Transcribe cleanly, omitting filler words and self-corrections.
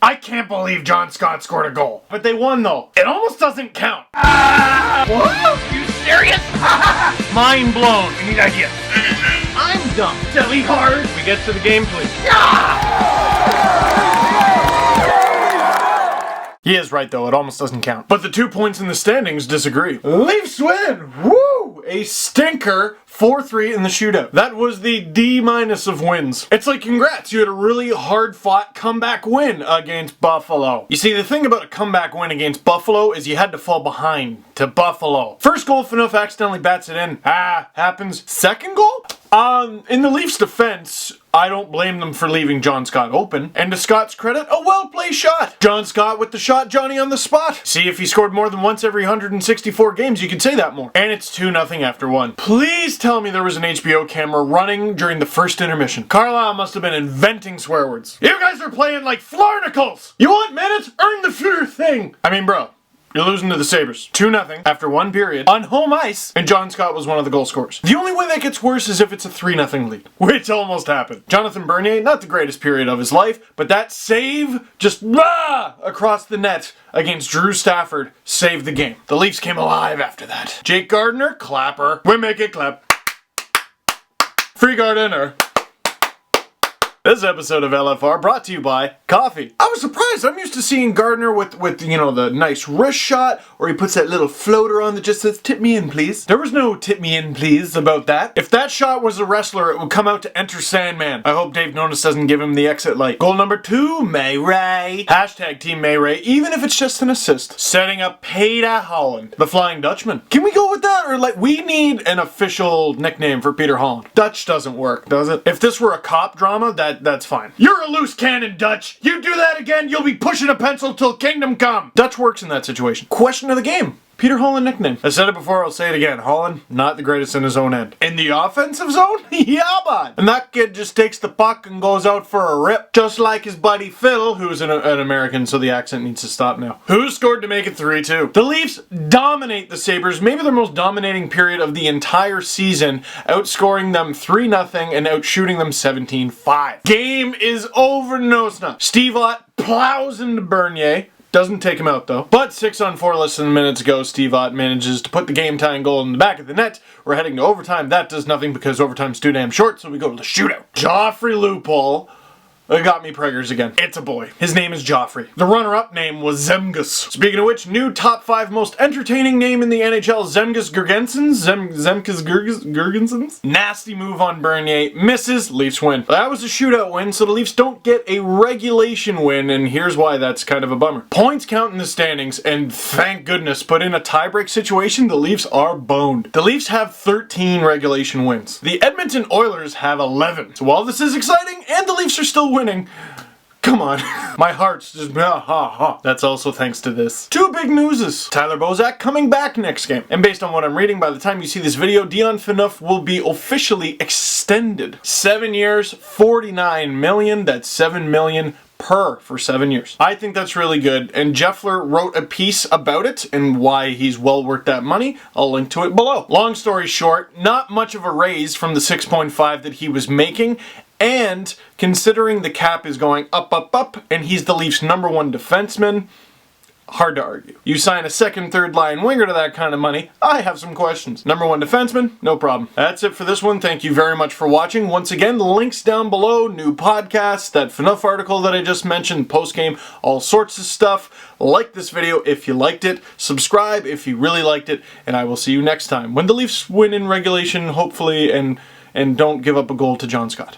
I can't believe John Scott scored a goal. But they won though. It almost doesn't count. What? You serious? Mind blown. We need ideas. I'm dumb. Silly hard. We get to the game, please. He is right though, it almost doesn't count. But the 2 points in the standings disagree. Leafs win! Woo! A stinker 4-3 in the shootout. That was the D- of wins. It's like, congrats, you had a really hard-fought comeback win against Buffalo. You see, the thing about a comeback win against Buffalo is you had to fall behind to Buffalo. First goal, Phaneuf accidentally bats it in. Happens. Second goal? In the Leafs' defense, I don't blame them for leaving John Scott open. And to Scott's credit, a well-played shot. John Scott with the shot, Johnny on the spot. See, if he scored more than once every 164 games, you could say that more. And it's 2-0 after one. Please tell me there was an HBO camera running during the first intermission. Carlisle must have been inventing swear words. You guys are playing like Flarnicles! You want minutes? Earn the fear thing! I mean, bro. You're losing to the Sabres. 2-0 after one period on home ice, and John Scott was one of the goal scorers. The only way that gets worse is if it's a 3-0 lead, which almost happened. Jonathan Bernier, not the greatest period of his life, but that save just across the net against Drew Stafford saved the game. The Leafs came alive after that. Jake Gardiner, clapper. We make it clap. Free Gardiner. This episode of LFR brought to you by coffee. I was surprised. I'm used to seeing Gardner with you know, the nice wrist shot, or he puts that little floater on that just says, tip me in, please. There was no tip me in, please about that. If that shot was a wrestler, it would come out to enter Sandman. I hope Dave Notice doesn't give him the exit light. Goal number 2, May Ray. Hashtag Team May Ray, even if it's just an assist. Setting up Peter Holland, the Flying Dutchman. Can we go with that? Or like, we need an official nickname for Peter Holland. Dutch doesn't work, does it? If this were a cop drama, that's fine. You're a loose cannon, Dutch. You do that again, you'll be pushing a pencil till kingdom come. Dutch works in that situation. Question of the game. Peter Holland nickname. I said it before, I'll say it again. Holland, not the greatest in his own end. In the offensive zone? Yeah, bud. And that kid just takes the puck and goes out for a rip. Just like his buddy Phil, who's an American, so the accent needs to stop now. Who scored to make it 3-2? The Leafs dominate the Sabres, maybe their most dominating period of the entire season, outscoring them 3-0 and outshooting them 17-5. Game is over, no it's not. Steve Ott plows into Bernier. Doesn't take him out though. But 6-on-4 less than minutes ago, Steve Ott manages to put the game-tying goal in the back of the net. We're heading to overtime. That does nothing because overtime's too damn short, so we go to the shootout. Joffrey Loophole. It got me preggers again. It's a boy. His name is Joffrey. The runner-up name was Zemgus. Speaking of which, new top 5 most entertaining name in the NHL, Zemgus Girgensons. Zemgus Girgensons? Nasty move on Bernier. Misses. Leafs win. That was a shootout win, so the Leafs don't get a regulation win, and here's why that's kind of a bummer. Points count in the standings, and thank goodness, but in a tiebreak situation, the Leafs are boned. The Leafs have 13 regulation wins. The Edmonton Oilers have 11. So while this is exciting, and the Leafs are still winning, come on. My heart's just That's also thanks to this. 2 big newses. Tyler Bozak coming back next game. And based on what I'm reading, by the time you see this video, Dion Phaneuf will be officially extended. 7 years, $49 million. That's $7 million for 7 years. I think that's really good, and Jeffler wrote a piece about it and why he's well worth that money. I'll link to it below. Long story short, not much of a raise from the 6.5 that he was making, and considering the cap is going up, and he's the Leafs' #1 defenseman, hard to argue. You sign a second, third line winger to that kind of money, I have some questions. #1 defenseman, no problem. That's it for this one. Thank you very much for watching. Once again, the links down below, new podcasts, that Phaneuf article that I just mentioned, postgame, all sorts of stuff. Like this video if you liked it, subscribe if you really liked it, and I will see you next time when the Leafs win in regulation, hopefully, and don't give up a goal to John Scott.